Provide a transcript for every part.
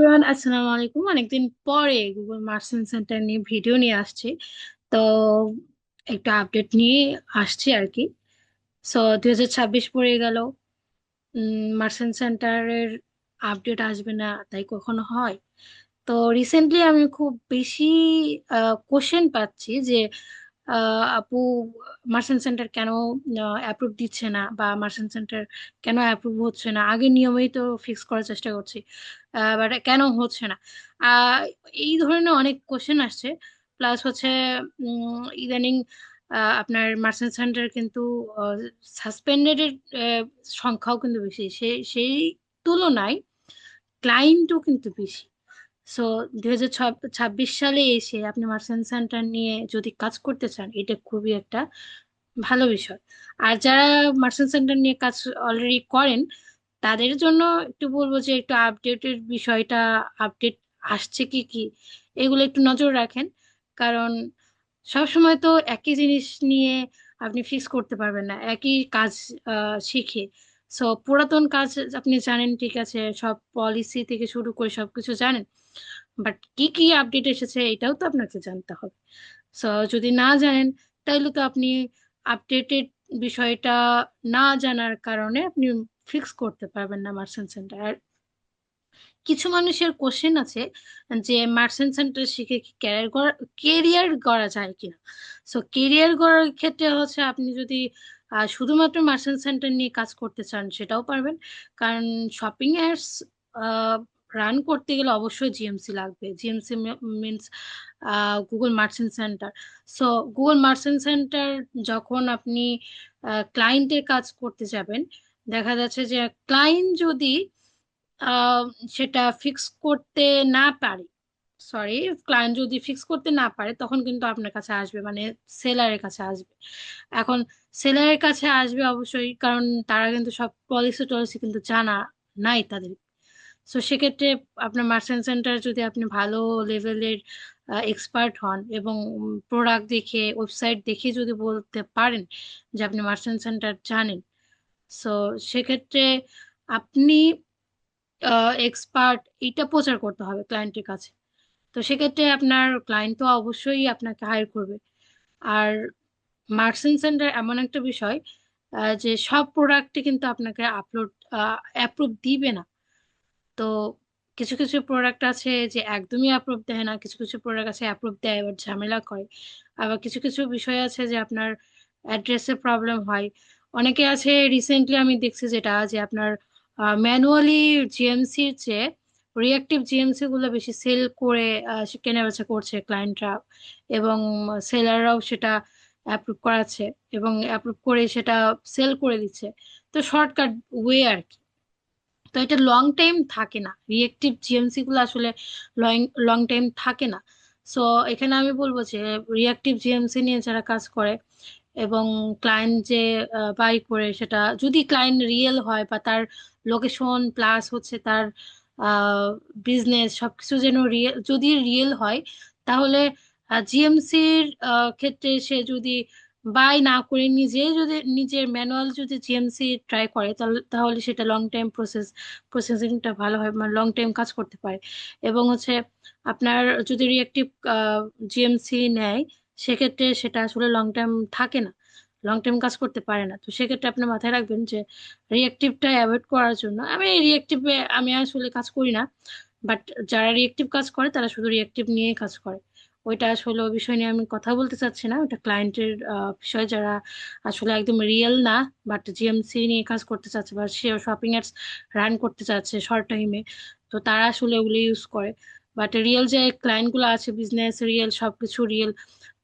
Everyone, আসসালামু আলাইকুম। অনেকদিন পরে গুগল মার্চেন্ট সেন্টার নিয়ে ভিডিও নিয়ে আসছি। তো একটা আপডেট নিয়ে আসছি আর কি। 2026 পড়ে গেল, মার্চেন্ট সেন্টারের আপডেট আসবে না তাই কখনো হয়? তো রিসেন্টলি আমি খুব বেশি কোশ্চেন পাচ্ছি যে আপু, মার্চেন্ট সেন্টার কেন অ্যাপ্রুভ দিচ্ছে না, বা মার্চেন্ট সেন্টার কেন অ্যাপ্রুভ হচ্ছে না? আগে নিয়মেই তো ফিক্স করার চেষ্টা করছি, বাট কেন হচ্ছে না? আহ, এই ধরনের অনেক কোশ্চেন আসছে। প্লাস হচ্ছে ইদানিং আপনার মার্চেন্ট সেন্টার কিন্তু সাসপেন্ডেড সংখ্যাও কিন্তু বেশি, সেই তুলনায় ক্লায়েন্টও কিন্তু বেশি। সো 2026 সালে এসে আপনি মার্চেন্ট সেন্টার নিয়ে যদি কাজ করতে চান, এটা খুবই একটা ভালো বিষয়। আর যারা মার্চেন্ট সেন্টার নিয়ে কাজ অলরেডি করেন, তাদের জন্য একটু বলবো যে একটু আপডেটের বিষয়টা, আপডেট আসছে কি কি, এগুলো একটু নজর রাখেন। কারণ সব সময় তো একই জিনিস নিয়ে আপনি ফিক্স করতে পারবেন না, একই কাজ শিখে। পুরাতন কাজ আপনি জানেন, ঠিক আছে, সব পলিসি থেকে শুরু করে সবকিছু জানেন, বাট কি কি আপডেট এসেছে এটাও তো আপনাকে জানতে হবে। সো যদি না জানেন, তাহলে তো আপনি আপডেটেড বিষয়টা না জানার কারণে আপনি ফিক্স করতে পারবেন না মার্চেন্ট সেন্টার। কিছু মানুষের কোশ্চেন আছে যে মার্চেন্ট সেন্টার শিখে কি কেরিয়ার করা যায় কিনা। কেরিয়ার করার ক্ষেত্রে হচ্ছে আপনি যদি শুধুমাত্র মার্চেন্ট সেন্টার নিয়ে কাজ করতে চান, সেটাও পারবেন। কারণ শপিং অ্যাডস রান করতে গেলে অবশ্যই জিএমসি লাগবে। GMC means Google merchant centre. So Google merchant centre যখন আপনি ক্লায়েন্টের কাজ করতে যাবেন, দেখা যাচ্ছে যে ক্লায়েন্ট যদি আহ, সেটা ফিক্স করতে না পারে, সরি, ক্লায়েন্ট যদি ফিক্স করতে না পারে, তখন কিন্তু আপনার কাছে আসবে, মানে সেলারের কাছে আসবে। এখন সেলারের কাছে আসবে অবশ্যই, কারণ তারা কিন্তু সব পলিসি টলিসি কিন্তু জানা নাই তাদের। সেক্ষেত্রে আপনার মার্চেন্ট সেন্টার যদি আপনি ভালো লেভেলের এক্সপার্ট হন এবং প্রোডাক্ট দেখে, ওয়েবসাইট দেখে যদি বলতে পারেন যে আপনি মার্চেন্ট সেন্টার জানেন, সো সেক্ষেত্রে আপনি এক্সপার্ট, এটা প্রচার করতে হবে ক্লায়েন্টের কাছে। তো সেক্ষেত্রে আপনার ক্লায়েন্ট তো অবশ্যই আপনাকে হায়ার করবে। আর মার্চেন্ট সেন্টার এমন একটা বিষয় যে সব প্রোডাক্টে কিন্তু আপনাকে অ্যাপ্রুভ দিবে না। তো কিছু কিছু প্রোডাক্ট আছে যে একদমই অ্যাপ্রুভ দেয় না, কিছু কিছু প্রোডাক্ট আছে অ্যাপ্রুভ দেয় এবার ঝামেলা করে। আবার কিছু কিছু বিষয় আছে যে আপনার অ্যাড্রেসে প্রবলেম হয়। অনেকে আছে, রিসেন্টলি আমি দেখছি যেটা, যে আপনার ম্যানুয়ালি জিএমসির চেয়ে রিঅ্যাক্টিভ জিএমসি গুলো বেশি সেল করে সে কেনাবেচা করছে ক্লায়েন্টরা, এবং সেলাররাও সেটা অ্যাপ্রুভ করাচ্ছে, এবং অ্যাপ্রুভ করে সেটা সেল করে দিচ্ছে। তো শর্টকাট ওয়ে আর কি। তো এটা লং টাইম থাকে না, রিয়েক্টিভ জিএমসি গুলো আসলে লং লং টাইম থাকে না। সো এখানে আমি বলবো যে রিয়েক্টিভ জিএমসি নিয়ে যারা কাজ করে এবং ক্লায়েন্ট যে বাই করে, সেটা যদি ক্লায়েন্ট রিয়েল হয়, বা তার লোকেশন প্লাস হচ্ছে তার বিজনেস সবকিছু যেন রিয়েল, যদি রিয়েল হয়, তাহলে জিএমসির ক্ষেত্রে সে যদি বাই না করে নিজে যদি নিজের ম্যানুয়াল যদি জিএমসি ট্রাই করে, তাহলে তাহলে সেটা লং টাইম প্রসেসিংটা ভালো হয়, মানে লং টাইম কাজ করতে পারে। এবং হচ্ছে আপনার যদি রিয়েক্টিভ জিএমসি নেয়, সেক্ষেত্রে সেটা আসলে লং টাইম থাকে না, লং টাইম কাজ করতে পারে না। তো সেক্ষেত্রে আপনি মাথায় রাখবেন যে রিয়েক্টিভটা অ্যাভয়েড করার জন্য, আমি রিয়েক্টিভে আমি আসলে কাজ করি না, বাট যারা রিয়েক্টিভ কাজ করে তারা শুধু রিয়েক্টিভ নিয়ে কাজ করে। ওইটা আসলে ওই বিষয় নিয়ে আমি কথা বলতে চাচ্ছি না, ওটা ক্লায়েন্টের বিষয়। যারা আসলে একদম রিয়েল না, বাট জিএমসি নিয়ে কাজ করতে চাচ্ছে বা সে শপিং অ্যাডস রান করতে চাচ্ছে শর্ট টাইমে, তো তারা আসলে ওগুলো ইউজ করে। বাট রিয়েল যে ক্লায়েন্ট গুলো আছে, বিজনেস রিয়েল, সবকিছু রিয়েল,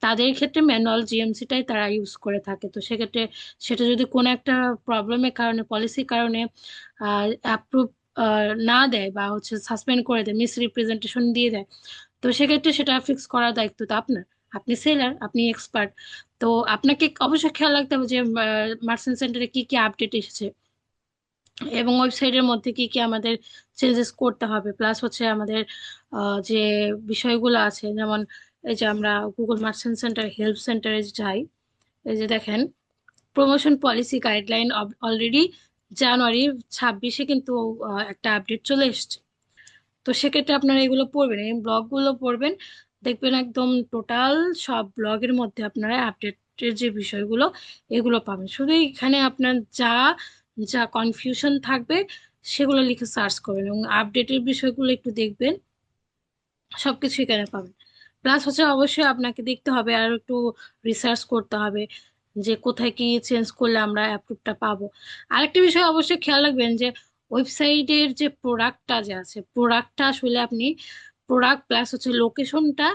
তাদের ক্ষেত্রে ম্যানুয়াল জিএমসিটাই তারা ইউজ করে থাকে। তো সেক্ষেত্রে সেটা যদি কোনো একটা প্রবলেমের কারণে, পলিসির কারণে অ্যাপ্রুভ না দেয়, বা হচ্ছে সাসপেন্ড করে দেয়, মিস রিপ্রেজেন্টেশন দিয়ে দেয়, তো সেক্ষেত্রে সেটা ফিক্স করার দায়িত্ব তো আপনার। আপনি সেলার, আপনি এক্সপার্ট। তো আপনাকে অবশ্যই খেয়াল রাখতে হবে যে মার্চেন্ট সেন্টারে কি কি আপডেট এসেছে, এবং ওয়েবসাইটের মধ্যে কি কি আমাদের চেঞ্জেস করতে হবে। প্লাস হচ্ছে আমাদের যে বিষয়গুলো আছে, যেমন এই যে আমরা গুগল মার্চেন্ট সেন্টার হেল্প সেন্টারে যাই, এই যে দেখেন, প্রমোশন পলিসি গাইডলাইন অলরেডি জানুয়ারি 26-এ কিন্তু একটা আপডেট চলে এসেছে। তো সেক্ষেত্রে আপনারা এগুলো পড়বেন, এই ব্লগগুলো পড়বেন, দেখবেন একদম টোটাল সব ব্লগের মধ্যে আপনারা আপডেটের যে বিষয়গুলো এগুলো পাবেন। শুধু এখানে আপনার যা যা কনফিউশন থাকবে সেগুলো লিখে সার্চ করবেন এবং আপডেটের বিষয়গুলো একটু দেখবেন, সবকিছু এখানে পাবেন। প্লাস হচ্ছে অবশ্যই আপনাকে দেখতে হবে আর একটু রিসার্চ করতে হবে যে কোথায় কি চেঞ্জ করলে আমরা অ্যাপ্রুভটা পাবো। আরেকটা বিষয় অবশ্যই খেয়াল রাখবেন যে ওয়েবসাইটের যে প্রোডাক্টটা যে আছে, প্রোডাক্টটা আসলে আপনি প্রোডাক্ট প্লাস হচ্ছে লোকেশনটা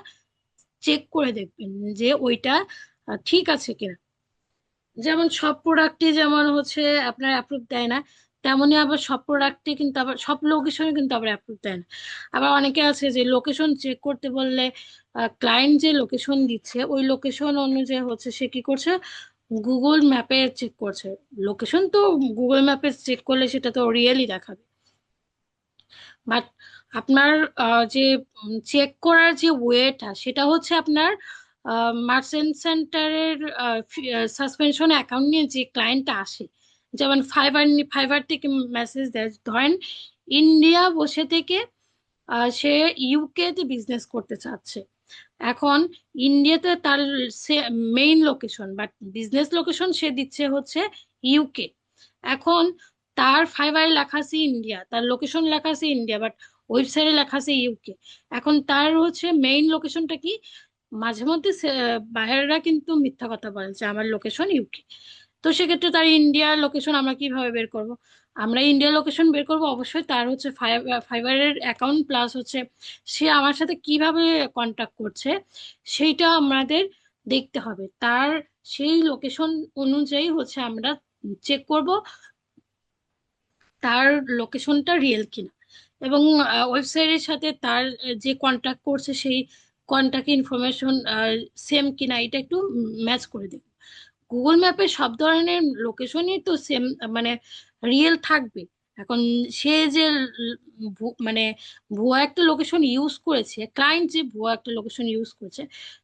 চেক করে দেখবেন যে ওইটা ঠিক আছে কিনা। যেমন সব প্রোডাক্টই যেমন হচ্ছে আপনার অ্যাপ্রুভ দেয় না, তেমনি আবার সব প্রোডাক্টই কিন্তু আবার সব লোকেশনে কিন্তু আবার অ্যাপ্রুভ দেয় না। আবার অনেকে আছে যে লোকেশন চেক করতে বললে ক্লায়েন্ট যে লোকেশন দিচ্ছে ওই লোকেশন অনুযায়ী হচ্ছে সে কি করছে, গুগল ম্যাপে চেক করছে। লোকেশন তো গুগল ম্যাপে চেক করলে সেটা তো রিয়েলি দেখাবে, বাট আপনার যে চেক করার যে ওয়েটা সেটা হচ্ছে আপনার মার্চেন্ট সেন্টারের সাসপেনশন অ্যাকাউন্ট নিয়ে যে ক্লায়েন্টটা আসে, যেমন ফাইবার ফাইবার থেকে মেসেজ দেয়, ধরেন ইন্ডিয়া বসে থেকে সে ইউকে তে বিজনেস করতে চাচ্ছে। এখন ইন্ডিয়াতে তার main location but business location সে দিচ্ছে হচ্ছে ইউকে। এখন তার ফাইবারে লেখা আছে ইন্ডিয়া, তার লোকেশন লেখা আছে ইন্ডিয়া, বাট ওয়েবসাইটে লেখা আছে ইউকে। এখন তার হচ্ছে মেইন লোকেশনটা কি, মাঝে মধ্যে বাইরেরা কিন্তু মিথ্যা কথা বলে যে আমার লোকেশন ইউকে। তো সেক্ষেত্রে তার ইন্ডিয়ার লোকেশন আমরা কিভাবে বের করব? আমরা ইন্ডিয়ার লোকেশন বের করব অবশ্যই তার হচ্ছে ফাইবারের অ্যাকাউন্ট প্লাস হচ্ছে সে আমার সাথে কিভাবে কন্টাক্ট করছে সেইটা আমাদের দেখতে হবে। তার সেই লোকেশন অনুযায়ী হচ্ছে আমরা চেক করব তার লোকেশনটা রিয়েল কিনা, এবং ওয়েবসাইটের সাথে তার যে কন্ট্যাক্ট করছে সেই কন্ট্যাক্ট ইনফরমেশন সেম কিনা এটা একটু ম্যাচ করে দেব। গুগল ম্যাপে সব ধরনের লোকেশনই তো সেম, মানে রিয়েল থাকবে। এখন সে যে মানে ভুয়া একটা লোকেশন ইউজ করেছে, ক্লায়েন্ট যে ভুয়া একটা লোকেশন ইউজ করেছে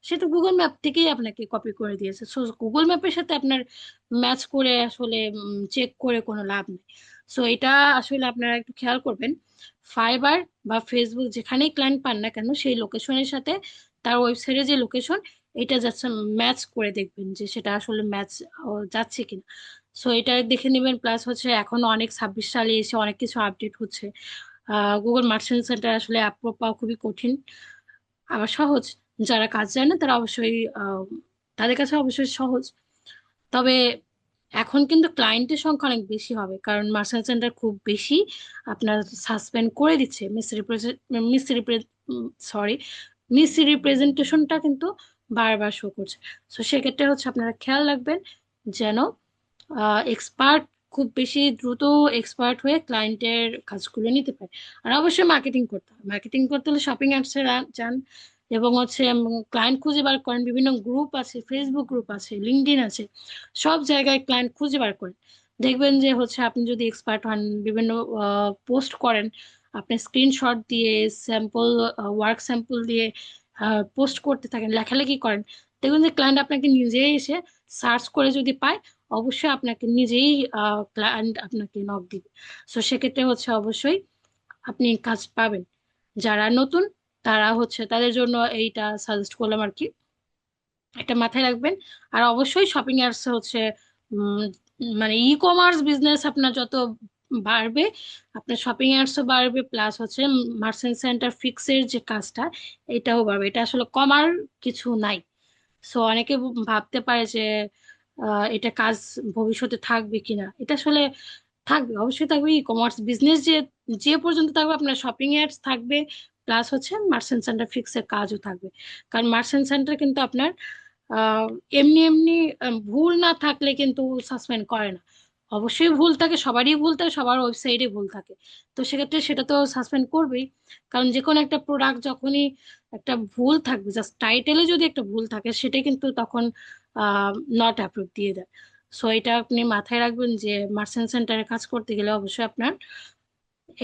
সেটা গুগল ম্যাপ থেকেই আপনাকে কপি করে দিয়েছে। সো গুগল ম্যাপের সাথে আপনার ম্যাচ করে আসলে চেক করে কোনো লাভ নেই। সো এটা আসলে আপনারা একটু খেয়াল করবেন, ফাইবার বা ফেসবুক যেখানেই ক্লায়েন্ট পান না কেন সেই লোকেশনের সাথে তার ওয়েবসাইটে যে লোকেশন এটা যাচ্ছে ম্যাচ করে দেখবেন যে সেটা আসলে ম্যাচ যাচ্ছে কিনা। সো এটা দেখে নেবেন। প্লাস হচ্ছে এখন অনেক 26 সালে এসে অনেক কিছু আপডেট হচ্ছে। গুগল মার্চেন্ট সেন্টার আসলে অ্যাপ্রুভ পাওয়া খুবই কঠিন, আবার সহজ। যারা কাজ জানে না তারা অবশ্যই তাদের কাছে অবশ্যই সহজ। তবে এখন কিন্তু ক্লায়েন্টের সংখ্যা অনেক বেশি হবে, কারণ মার্চেন্ট সেন্টার খুব বেশি আপনার সাসপেন্ড করে দিচ্ছে। মিস সরি মিস রিপ্রেজেন্টেশনটা কিন্তু বারবার শো করছে। তো সেক্ষেত্রে হচ্ছে আপনারা খেয়াল রাখবেন যেন এক্সপার্ট খুব বেশি দ্রুত এক্সপার্ট হয়ে ক্লায়েন্টের কাজগুলো নিতে পারে। আর অবশ্যই মার্কেটিং করতে হবে, মার্কেটিং করতে হলে শপিং অ্যাপসে যান এবং হচ্ছে ক্লায়েন্ট খুঁজে বার করেন। বিভিন্ন গ্রুপ আছে, ফেসবুক গ্রুপ আছে, লিঙ্কডইন আছে, সব জায়গায় ক্লায়েন্ট খুঁজে বার করেন। দেখবেন যে হচ্ছে আপনি যদি এক্সপার্ট হন, বিভিন্ন পোস্ট করেন, আপনি স্ক্রিনশট দিয়ে স্যাম্পল ওয়ার্ক স্যাম্পল দিয়ে পোস্ট করতে থাকেন, লেখালেখি করেন, দেখবেন যে ক্লায়েন্ট আপনাকে নিজেই এসে সার্চ করে যদি পায় অবশ্যই আপনাকে নিজেই ক্লায়েন্ট আপনাকে নক দিবে। সো সেক্ষেত্রে হচ্ছে অবশ্যই আপনি কাজ পাবেন। যারা নতুন তারা হচ্ছে তাদের জন্য এইটা সাজেস্ট করলাম আর কি, এটা মাথায় রাখবেন। আর অবশ্যই শপিং অ্যাপস হচ্ছে উম, মানে ই কমার্স বিজনেস আপনার যত বাড়বে আপনার শপিং অ্যাপসও বাড়বে, প্লাস হচ্ছে মার্চেন্ট সেন্টার ফিক্সের যে কাজটা এটাও বাড়বে। এটা আসলে কমার কিছু নাই। সো অনেকে ভাবতে পারে যে এটা কাজ ভবিষ্যতে থাকবে কিনা, এটা আসলে থাকবে, অবশ্যই থাকবে। ই কমার্স বিজনেস যে যে পর্যন্ত থাকবে আপনার শপিং অ্যাপস থাকবে, প্লাস হচ্ছে মার্চেন্ট সেন্টার ফিক্সের কাজও থাকবে। কারণ মার্চেন্ট সেন্টার কিন্তু আপনার আহ, এমনি এমনি ভুল না থাকলে কিন্তু সাসপেন্ড করে না। অবশ্যই ভুল থাকে, সবারই ভুল থাকে, সবার ওয়েবসাইটে ভুল থাকে। তো সেক্ষেত্রে সেটা তো সাসপেন্ড করবেই। কারণ যে কোনো একটা প্রোডাক্ট যখনই একটা ভুল থাকবে, জাস্ট টাইটেলে যদি একটা ভুল থাকে সেটা কিন্তু তখন নট অ্যাপ্রুভ দিয়ে দেয়। সো এটা আপনি মাথায় রাখবেন যে মার্চেন্ট সেন্টারে কাজ করতে গেলে অবশ্যই আপনার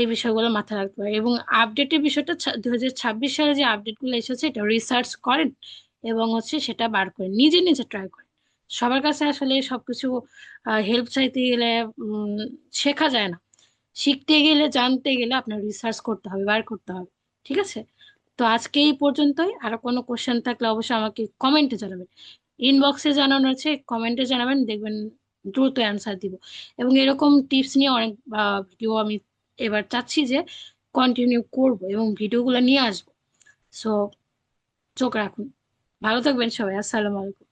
এই বিষয়গুলো মাথায় রাখতে হবে। এবং আপডেটের বিষয়টা 2026 সালে যে আপডেটগুলো এসেছে এটা রিসার্চ করেন এবং হচ্ছে সেটা বার করেন, নিজে নিজে ট্রাই করেন। সবার কাছে আসলে সবকিছু হেল্প চাইতে গেলে শেখা যায় না। শিখতে গেলে, জানতে গেলে আপনার রিসার্চ করতে হবে, বার করতে হবে। ঠিক আছে? তো আজকে এই পর্যন্তই। আর কোনো কোশ্চেন থাকলে অবশ্যই আমাকে কমেন্টে জানাবেন। ইনবক্সে জানানো আছে, কমেন্টে জানাবেন, দেখবেন দ্রুত অ্যান্সার দিব। এবং এরকম টিপস নিয়ে অনেক ভিডিও আমি এবার চাচ্ছি যে কন্টিনিউ করব এবং ভিডিওগুলো নিয়ে আসবো। সো চোখ রাখুন। ভালো থাকবেন সবাই। আসসালামু আলাইকুম।